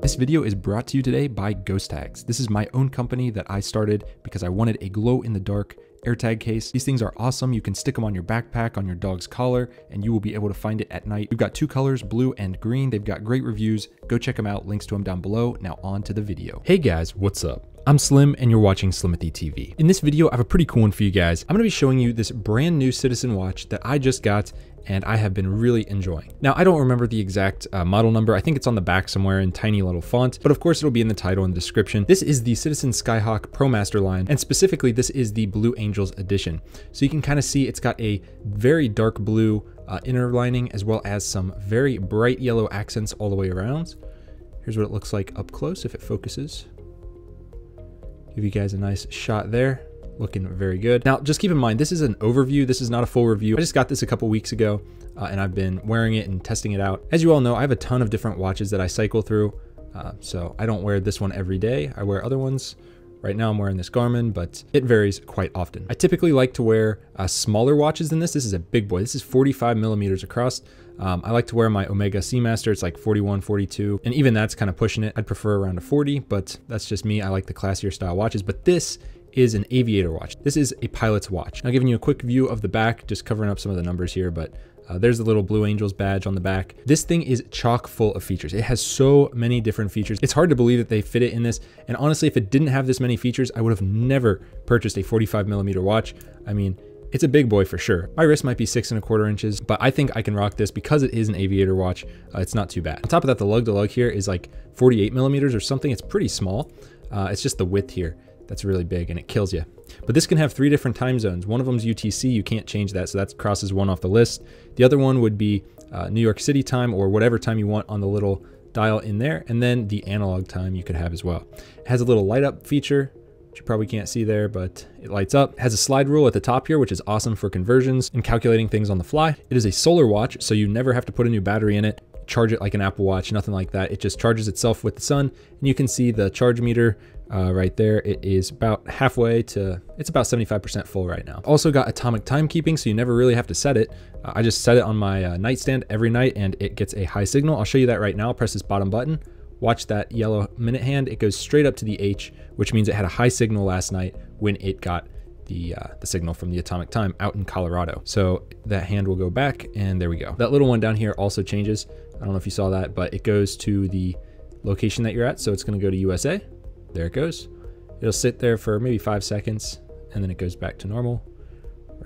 This video is brought to you today by Ghost Tags. This is my own company that I started because I wanted a glow-in-the-dark AirTag case. These things are awesome. You can stick them on your backpack, on your dog's collar, and you will be able to find it at night. We've got two colors, blue and green. They've got great reviews. Go check them out. Links to them down below. Now on to the video. Hey guys, what's up? I'm Slim and you're watching Slimothy TV. In this video, I have a pretty cool one for you guys. I'm gonna be showing you this brand new Citizen watch that I just got and I have been really enjoying. Now, I don't remember the exact model number. I think it's on the back somewhere in tiny little font, but of course it'll be in the title and description. This is the Citizen Skyhawk Promaster line, and specifically this is the Blue Angels edition. So you can kind of see it's got a very dark blue inner lining as well as some very bright yellow accents all the way around. Here's what it looks like up close if it focuses. Give you guys a nice shot there. Looking very good. Now, just keep in mind, this is an overview. This is not a full review. I just got this a couple weeks ago and I've been wearing it and testing it out. As you all know, I have a ton of different watches that I cycle through. So I don't wear this one every day. I wear other ones. Right now I'm wearing this Garmin, but it varies quite often. I typically like to wear smaller watches than this. This is a big boy. This is 45 millimeters across. I like to wear my Omega Seamaster. It's like 41, 42, and even that's kind of pushing it. I'd prefer around a 40, but that's just me. I like the classier style watches, but this is an aviator watch. This is a pilot's watch. Now, giving you a quick view of the back, just covering up some of the numbers here, but there's the little Blue Angels badge on the back. This thing is chock full of features. It has so many different features. It's hard to believe that they fit it in this. And honestly, if it didn't have this many features, I would have never purchased a 45 millimeter watch. I mean, it's a big boy for sure. My wrist might be 6¼ inches, but I think I can rock this because it is an aviator watch. It's not too bad. On top of that, the lug to lug here is like 48 millimeters or something. It's pretty small. It's just the width here that's really big and it kills you. But this can have 3 different time zones. One of them is UTC. You can't change that, so that crosses one off the list. The other one would be New York City time, or whatever time you want on the little dial in there. And then the analog time you could have as well. It has a little light up feature, which you probably can't see there, but it lights up. It has a slide rule at the top here, which is awesome for conversions and calculating things on the fly. It is a solar watch, so you never have to put a new battery in it, charge it like an Apple Watch, nothing like that. It just charges itself with the sun, and you can see the charge meter right there. It is about halfway to, it's about 75% full right now. Also got atomic timekeeping, so you never really have to set it. I just set it on my nightstand every night and it gets a high signal. I'll show you that right now. I'll press this bottom button. Watch that yellow minute hand. It goes straight up to the H, which means it had a high signal last night when it got the signal from the atomic time out in Colorado. So that hand will go back and there we go. That little one down here also changes. I don't know if you saw that, but it goes to the location that you're at. So it's gonna go to USA. There it goes. It'll sit there for maybe 5 seconds and then it goes back to normal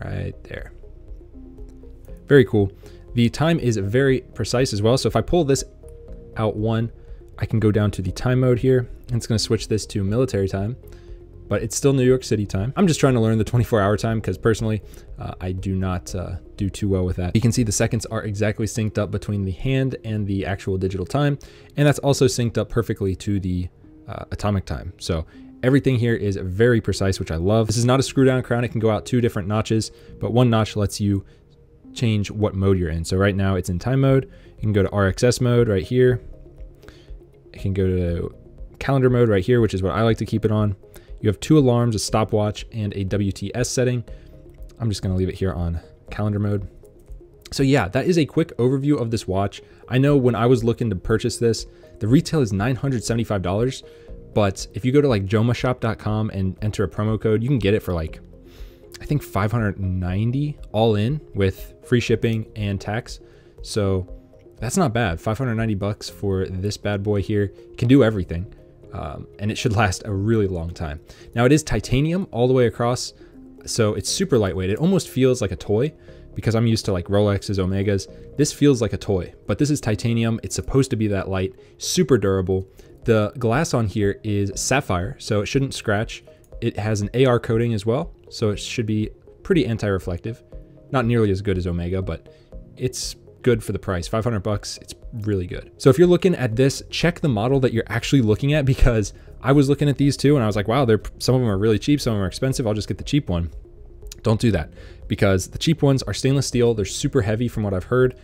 right there. Very cool. The time is very precise as well. So if I pull this out one, I can go down to the time mode here and it's going to switch this to military time, but it's still New York City time. I'm just trying to learn the 24-hour time because personally, I do not do too well with that. You can see the seconds are exactly synced up between the hand and the actual digital time. And that's also synced up perfectly to the atomic time. So everything here is very precise, which I love. This is not a screw down crown. It can go out 2 different notches, but one notch lets you change what mode you're in. So right now it's in time mode. You can go to RXS mode right here. I can go to calendar mode right here, which is what I like to keep it on. You have 2 alarms, a stopwatch, and a WTS setting. I'm just gonna leave it here on calendar mode. So yeah, that is a quick overview of this watch. I know when I was looking to purchase this, the retail is $975, but if you go to like jomashop.com and enter a promo code, you can get it for like, I think $590 all in with free shipping and tax. So that's not bad. 590 bucks for this bad boy here. Can do everything. And it should last a really long time. Now it is titanium all the way across. So it's super lightweight. It almost feels like a toy because I'm used to like Rolexes, Omegas. This feels like a toy, but this is titanium. It's supposed to be that light, super durable. The glass on here is sapphire, so it shouldn't scratch. It has an AR coating as well, so it should be pretty anti-reflective. Not nearly as good as Omega, but it's good for the price. 500 bucks, it's really good. So if you're looking at this, check the model that you're actually looking at, because I was looking at these too and I was like, wow, some of them are really cheap, some of them are expensive. I'll just get the cheap one. Don't do that, because the cheap ones are stainless steel. They're super heavy from what I've heard,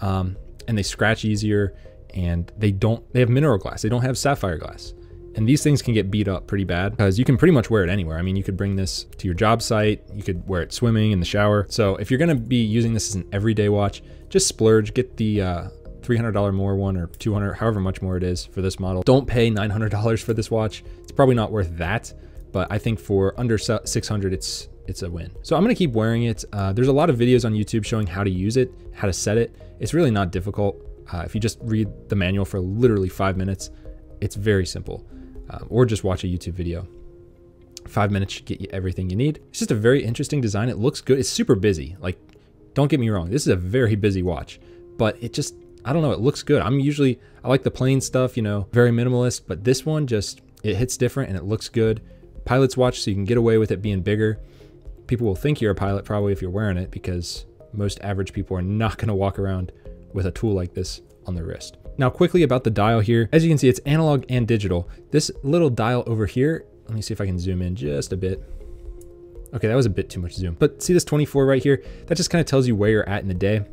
and they scratch easier, and they have mineral glass. They don't have sapphire glass. And these things can get beat up pretty bad because you can pretty much wear it anywhere. I mean, you could bring this to your job site. You could wear it swimming, in the shower. So if you're gonna be using this as an everyday watch, just splurge, get the $300 more one or 200, however much more it is for this model. Don't pay $900 for this watch. It's probably not worth that, but I think for under 600, it's a win. So I'm gonna keep wearing it. There's a lot of videos on YouTube showing how to use it, how to set it. It's really not difficult. If you just read the manual for literally 5 minutes, it's very simple. Or just watch a YouTube video. 5 minutes should get you everything you need. It's just a very interesting design. It looks good. It's super busy. Like, don't get me wrong. This is a very busy watch, but it just, I don't know, it looks good. I like the plain stuff, you know, very minimalist, but this one just, it hits different and it looks good. Pilot's watch, so you can get away with it being bigger. People will think you're a pilot probably if you're wearing it, because most average people are not going to walk around with a tool like this on their wrist. Now quickly about the dial here. As you can see, it's analog and digital. This little dial over here, let me see if I can zoom in just a bit. Okay, that was a bit too much zoom. But see this 24 right here? That just kind of tells you where you're at in the day.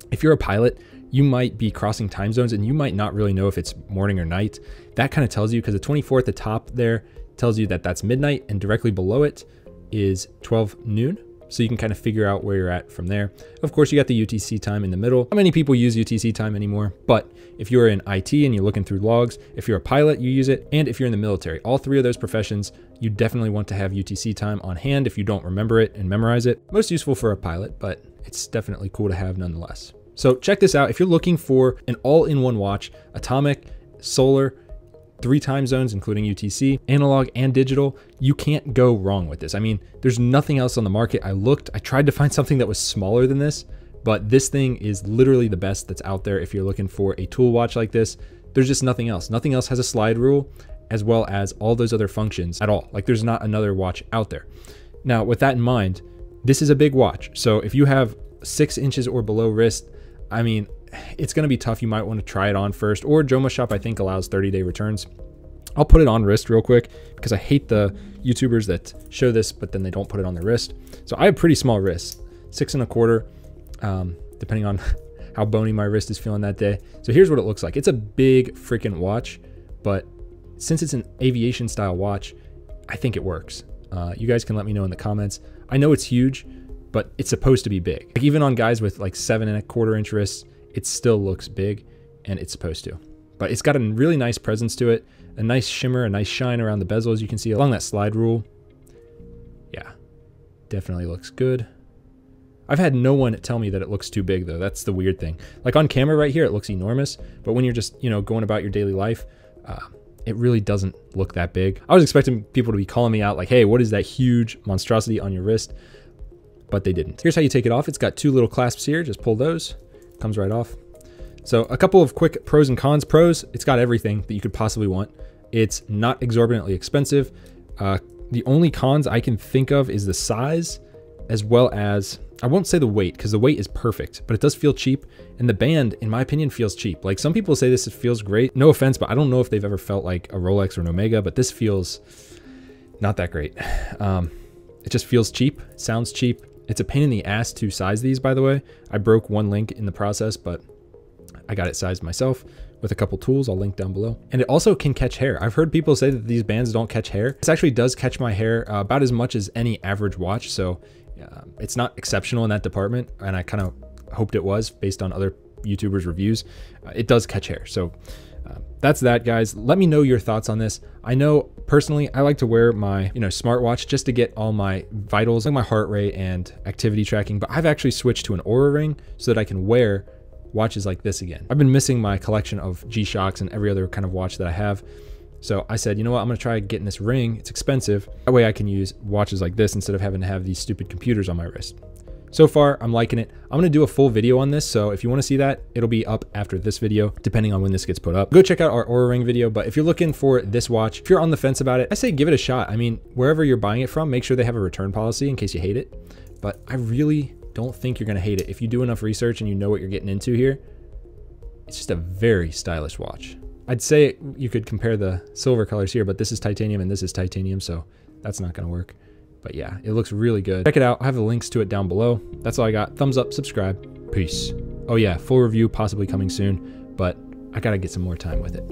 If you're a pilot, you might be crossing time zones and you might not really know if it's morning or night. That kind of tells you, because the 24 at the top there tells you that that's midnight, and directly below it is 12 noon. So you can kind of figure out where you're at from there. Of course, you got the UTC time in the middle. Not many people use UTC time anymore, but if you're in IT and you're looking through logs, if you're a pilot, you use it. And if you're in the military, all three of those professions, you definitely want to have UTC time on hand if you don't remember it and memorize it. Most useful for a pilot, but it's definitely cool to have nonetheless. So check this out. If you're looking for an all-in-one watch, atomic, solar, 3 time zones, including UTC, analog and digital, you can't go wrong with this. I mean, there's nothing else on the market. I tried to find something that was smaller than this, but this thing is literally the best that's out there. If you're looking for a tool watch like this, there's just nothing else. Nothing else has a slide rule, as well as all those other functions at all. Like, there's not another watch out there. Now, with that in mind, this is a big watch. So if you have 6 inches or below wrist, I mean, it's going to be tough. You might want to try it on first, or Joma Shop, I think, allows 30-day returns. I'll put it on wrist real quick because I hate the YouTubers that show this, but then they don't put it on their wrist. So I have pretty small wrists, 6 1/4, depending on how bony my wrist is feeling that day. So here's what it looks like. It's a big freaking watch, but since it's an aviation style watch, I think it works. You guys can let me know in the comments. I know it's huge, but it's supposed to be big. Like, even on guys with like 7 1/4 inch wrists, it still looks big, and it's supposed to. But it's got a really nice presence to it, a nice shimmer, a nice shine around the bezel, as you can see along that slide rule. Yeah, definitely looks good. I've had no one tell me that it looks too big though. That's the weird thing. Like on camera right here, it looks enormous, but when you're just, you know, going about your daily life, it really doesn't look that big. I was expecting people to be calling me out like, hey, what is that huge monstrosity on your wrist? But they didn't. Here's how you take it off. It's got 2 little clasps here. Just pull those, comes right off. So a couple of quick pros and cons. Pros, it's got everything that you could possibly want. It's not exorbitantly expensive. The only cons I can think of is the size, as well as, I won't say the weight, because the weight is perfect, but it does feel cheap. And the band, in my opinion, feels cheap. Like, some people say this feels great. No offense, but I don't know if they've ever felt like a Rolex or an Omega, but this feels not that great. It just feels cheap, sounds cheap. It's a pain in the ass to size these, by the way. I broke one link in the process, but I got it sized myself with a couple tools. I'll link down below. And it also can catch hair. I've heard people say that these bands don't catch hair. This actually does catch my hair about as much as any average watch. So it's not exceptional in that department. And I kind of hoped it was based on other YouTubers' reviews. It does catch hair. So that's that, guys. Let me know your thoughts on this. I know personally, I like to wear my, smartwatch just to get all my vitals, like my heart rate and activity tracking. But I've actually switched to an Oura ring so that I can wear watches like this again. I've been missing my collection of G-Shocks and every other kind of watch that I have. So I said, you know what, I'm gonna try getting this ring. It's expensive. That way I can use watches like this instead of having to have these stupid computers on my wrist. So far, I'm liking it. I'm gonna do a full video on this, so if you wanna see that, it'll be up after this video, depending on when this gets put up. Go check out our Oura ring video, but if you're looking for this watch, if you're on the fence about it, I say give it a shot. I mean, wherever you're buying it from, make sure they have a return policy in case you hate it. But I really don't think you're gonna hate it. If you do enough research and you know what you're getting into here, it's just a very stylish watch. I'd say you could compare the silver colors here, but this is titanium and this is titanium, so that's not gonna work. But yeah, it looks really good. Check it out. I have the links to it down below. That's all I got. Thumbs up, subscribe. Peace. Oh yeah, full review possibly coming soon, but I gotta get some more time with it.